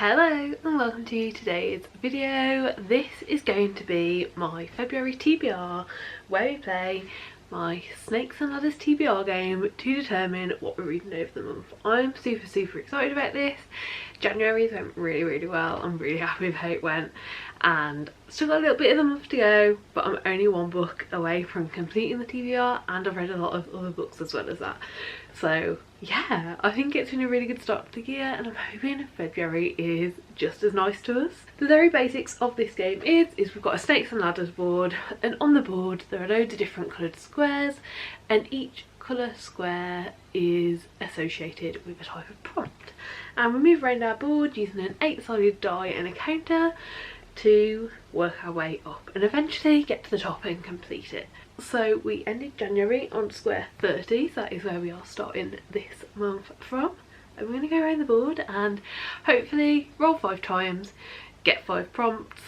Hello and welcome to today's video. This is going to be my February TBR where we play my Snakes and Ladders TBR game to determine what we're reading over the month. I'm super excited about this. January's went really well. I'm really happy with how it went and still got a little bit of the month to go, but I'm only one book away from completing the TBR and I've read a lot of other books as well as that. So yeah, I think it's been a really good start to the year and I'm hoping February is just as nice to us. The very basics of this game is we've got a Snakes and Ladders board, and on the board there are loads of different coloured squares and each colour square is associated with a type of prompt. And we move around our board using an 8-sided die and a counter to work our way up and eventually get to the top and complete it. So we ended January on square 30, so that is where we are starting this month from. And we're going to go around the board and hopefully roll 5 times, get 5 prompts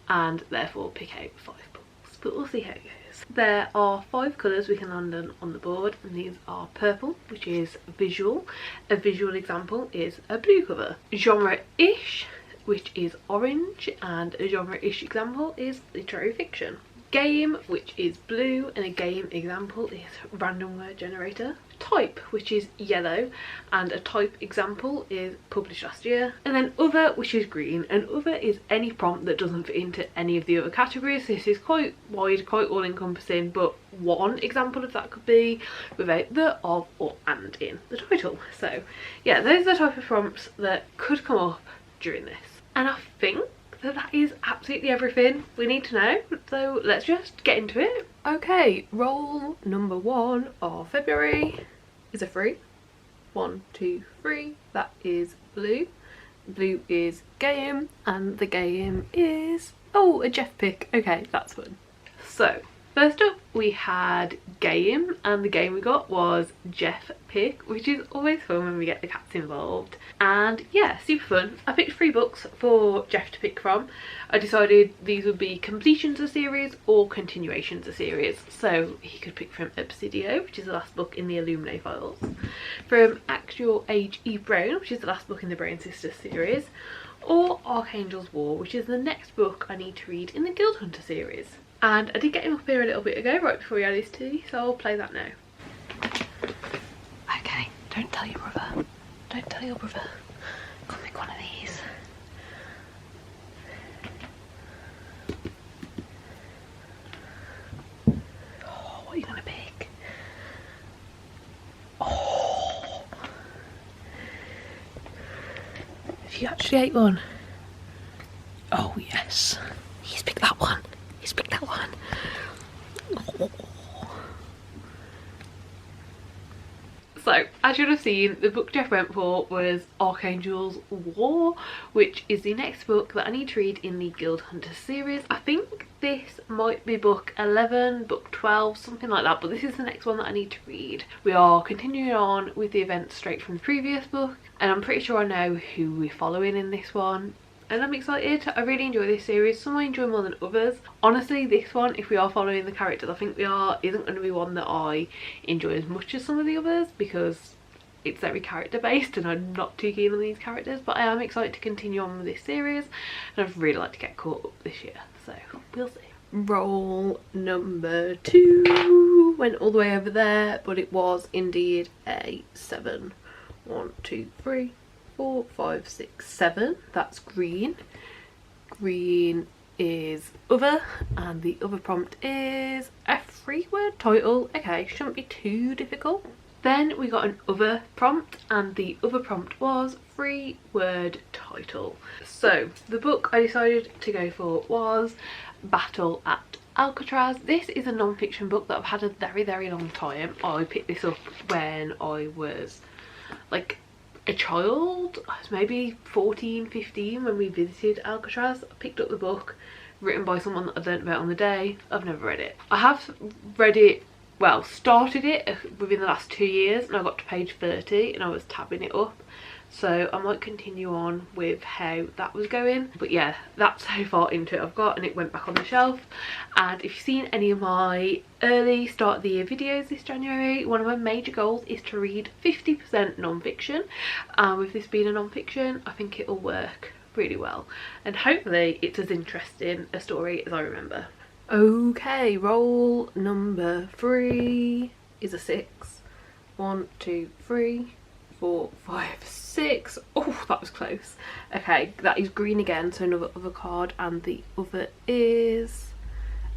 and therefore pick out 5 books, but we'll see how it goes. There are 5 colours we can land on the board, and these are purple, which is visual. A visual example is a blue cover. Genre-ish, which is orange, and a genre-ish example is literary fiction. Game, which is blue, and a game example is random word generator. Type, which is yellow, and a type example is published last year. And then other, which is green, and other is any prompt that doesn't fit into any of the other categories. This is quite wide, quite all-encompassing, but one example of that could be without the, of, or and in the title. So yeah, those are the type of prompts that could come up during this. And I think that is absolutely everything we need to know, so let's just get into it. Okay, roll number 1 of February is a 3. 1, 2, 3. That is blue. Blue is game, and the game is, oh, a Jeff pick. Okay, that's fun. So first up we had game, and the game we got was Jeff pick, which is always fun when we get the cats involved. And yeah, super fun. I picked 3 books for Jeff to pick from. I decided these would be completions of series or continuations of series. So he could pick from Obsidio, which is the last book in the Illuminae files, from Actual H.E. Brown, which is the last book in the Brown Sisters series, or Archangel's War, which is the next book I need to read in the Guild Hunter series. And I did get him up here a little bit ago, right before we had his tea, so I'll play that now. Okay, don't tell your brother. Don't tell your brother. Come pick one of these. Oh, what are you gonna pick? Oh! Have you actually ate one? Oh yes. He's picked that one. He's picked that one. Oh. So, as you'll have seen, the book Jeff went for was Archangel's War, which is the next book that I need to read in the Guild Hunter series. I think this might be book 11, book 12, something like that, but this is the next one that I need to read. We are continuing on with the events straight from the previous book, and I'm pretty sure I know who we're following in this one. And I'm excited. I really enjoy this series. Some I enjoy more than others. Honestly, this one, if we are following the characters I think we are, isn't going to be one that I enjoy as much as some of the others because it's very character based and I'm not too keen on these characters. But I am excited to continue on with this series and I'd really like to get caught up this year. So we'll see. Roll number 2 went all the way over there, but it was indeed a 7. 1, 2, 3. 4, 5, 6, 7. That's green. Green is other, and the other prompt is a 3-word title. Okay, shouldn't be too difficult. Then we got an other prompt, and the other prompt was 3-word title. So the book I decided to go for was Battle at Alcatraz. This is a non-fiction book that I've had a very long time. I picked this up when I was like a child. I was maybe 14, 15 when we visited Alcatraz. I picked up the book, written by someone that I learnt about on the day. I've never read it. I have read it, well, started it within the last 2 years, and I got to page 30 and I was tabbing it up. So I might continue on with how that was going, but yeah, that's how far into it I've got, and it went back on the shelf. And if you've seen any of my early start of the year videos this January, one of my major goals is to read 50% non-fiction, and with this being a non-fiction I think it'll work really well, and hopefully it's as interesting a story as I remember. Okay, roll number 3 is a 6. 1, 2, 3, 4, 5, 6. Oh, that was close. Okay, that is green again, so another other card, and the other is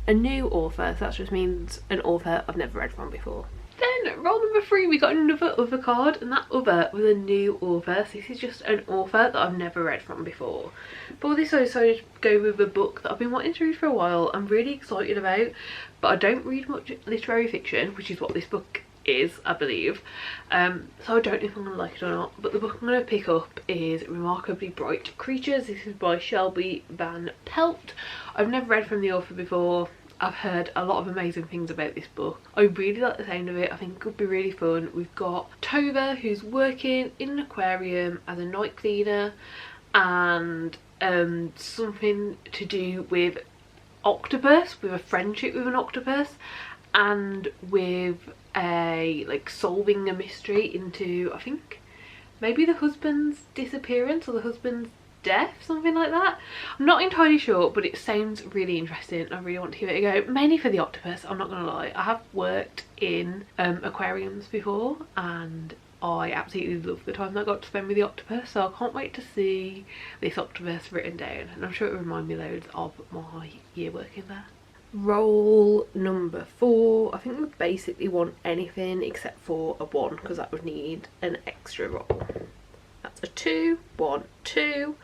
a new author, so that just means an author I've never read from before. Then roll number 3, we got another other card, and that other was a new author. So this is just an author that I've never read from before. For this I decided to go with a book that I've been wanting to read for a while, I'm really excited about, but I don't read much literary fiction, which is what this book is, I believe. So I don't know if I'm going to like it or not, but the book I'm going to pick up is Remarkably Bright Creatures. This is by Shelby Van Pelt. I've never read from the author before. I've heard a lot of amazing things about this book. I really like the sound of it. I think it could be really fun. We've got Tova, who's working in an aquarium as a night cleaner, and something to do with octopus, with a friendship with an octopus, and with a solving a mystery into, I think maybe the husband's disappearance or the husband's death, something like that. I'm not entirely sure, but it sounds really interesting. I really want to give it a go, mainly for the octopus. I'm not gonna lie, I have worked in aquariums before, and I absolutely love the time that I got to spend with the octopus, so I can't wait to see this octopus written down, and I'm sure it will remind me loads of my year working there. Roll number 4. I think we basically want anything except for a 1, because that would need an extra roll. That's a 2, 1, 2.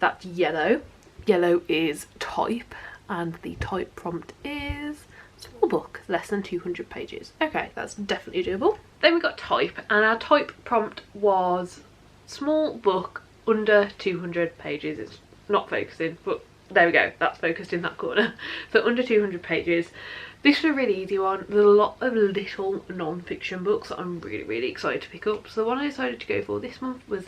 That's yellow. Yellow is type, and the type prompt is small book, less than 200 pages. Okay, that's definitely doable. Then we got type, and our type prompt was small book under 200 pages. It's not focusing, but there we go, that's focused in that corner. So under 200 pages. This was a really easy one. There's a lot of little non-fiction books that I'm really excited to pick up. So the one I decided to go for this month was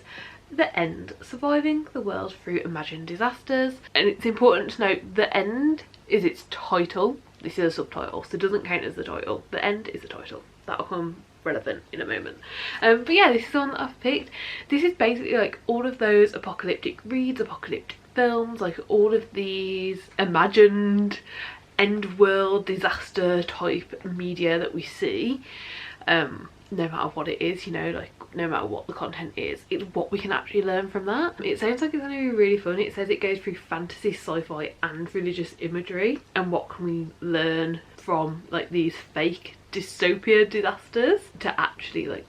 The End, Surviving the World Through Imagined Disasters. And it's important to note, The End is its title. This is a subtitle, so it doesn't count as the title. The End is the title. That'll come relevant in a moment. But yeah, this is the one that I've picked. This is basically like all of those apocalyptic reads, apocalyptic films, like all of these imagined end world disaster type media that we see, no matter what it is, you know, like no matter what the content is, it's what we can actually learn from that. It sounds like it's going to be really fun. It says it goes through fantasy, sci-fi and religious imagery, and what can we learn from like these fake dystopia disasters to actually like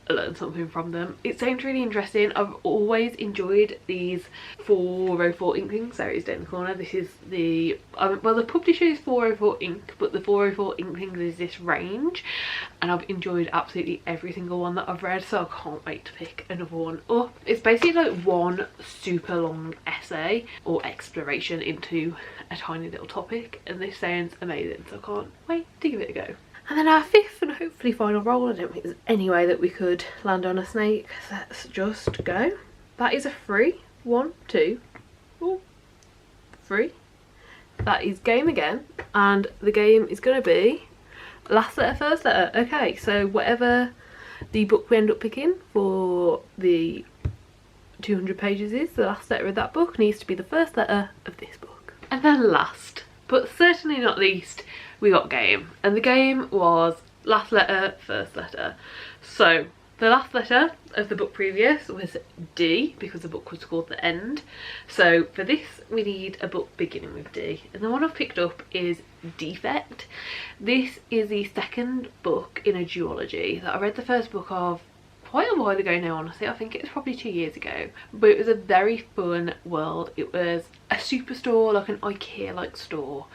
learn something from them. It sounds really interesting. I've always enjoyed these 404 Inklings. There it is down the corner. This is the well, the publisher is 404 Ink, but the 404 Inklings is this range, and I've enjoyed absolutely every single one that I've read, so I can't wait to pick another one up. It's basically like one super long essay or exploration into a tiny little topic, and this sounds amazing, so I can't wait to give it a go. And then our 5th and hopefully final roll. I don't think there's any way that we could land on a snake. Let's just go. That is a 3. 1, 2, 3. That is game again, and the game is going to be last letter, first letter. Okay, so whatever the book we end up picking for the 200 pages is, the last letter of that book needs to be the first letter of this book. And then last, but certainly not least, we got game, and the game was last letter, first letter. So the last letter of the book previous was D, because the book was called The End. So for this we need a book beginning with D, and the one I've picked up is Defect. This is the second book in a duology that I read the first book of quite a while ago now, honestly. I think it was probably 2 years ago, but it was a very fun world. It was a superstore, like an IKEA like store,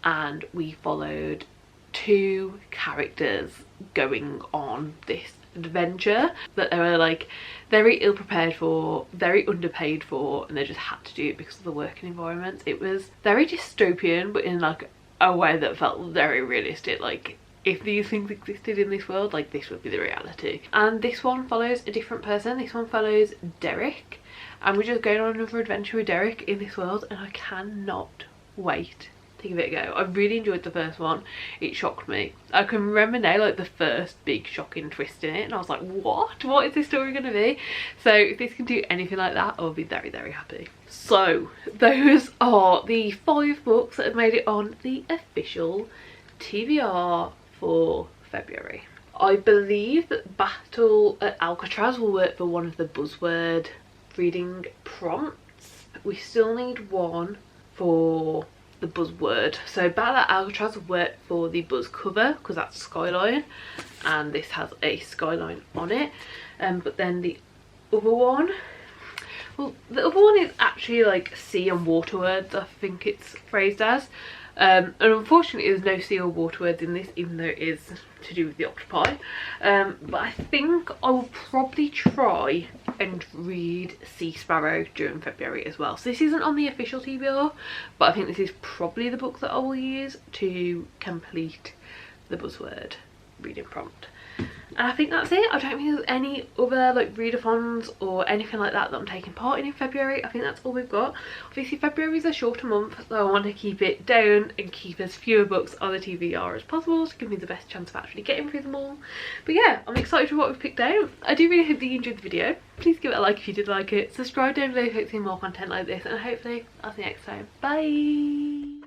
and we followed 2 characters going on this adventure that they were like very ill prepared for, very underpaid for, and they just had to do it because of the working environment. It was very dystopian, but in like a way that felt very realistic. Like if these things existed in this world, like this would be the reality. And this one follows a different person. This one follows Derek, and we're just going on another adventure with Derek in this world, and I cannot wait to give it a go. I really enjoyed the first one. It shocked me. I can remember now like the first big shocking twist in it, and I was like, what is this story going to be? So if this can do anything like that, I'll be very, very happy. So those are the 5 books that have made it on the official TBR for February. I believe that Battle at Alcatraz will work for one of the buzzword reading prompts. We still need one for the buzzword. So Battle at Alcatraz will work for the buzz cover because that's skyline, and this has a skyline on it. But then the other one, well, the other one is actually like sea and water words, I think it's phrased as. And unfortunately there's no sea or water words in this, even though it is to do with the octopi. But I think I will probably try and read Sea Sparrow during February as well. So this isn't on the official TBR, but I think this is probably the book that I will use to complete the buzzword reading prompt. And I think that's it. I don't think there's any other like readathons or anything like that I'm taking part in February. I think that's all we've got. Obviously February is a shorter month, so I want to keep it down and keep as fewer books on the TBR as possible to give me the best chance of actually getting through them all. But yeah, I'm excited for what we've picked out. I do really hope that you enjoyed the video. Please give it a like if you did like it. Subscribe down below if you want to see more content like this, and hopefully I'll see you next time. Bye!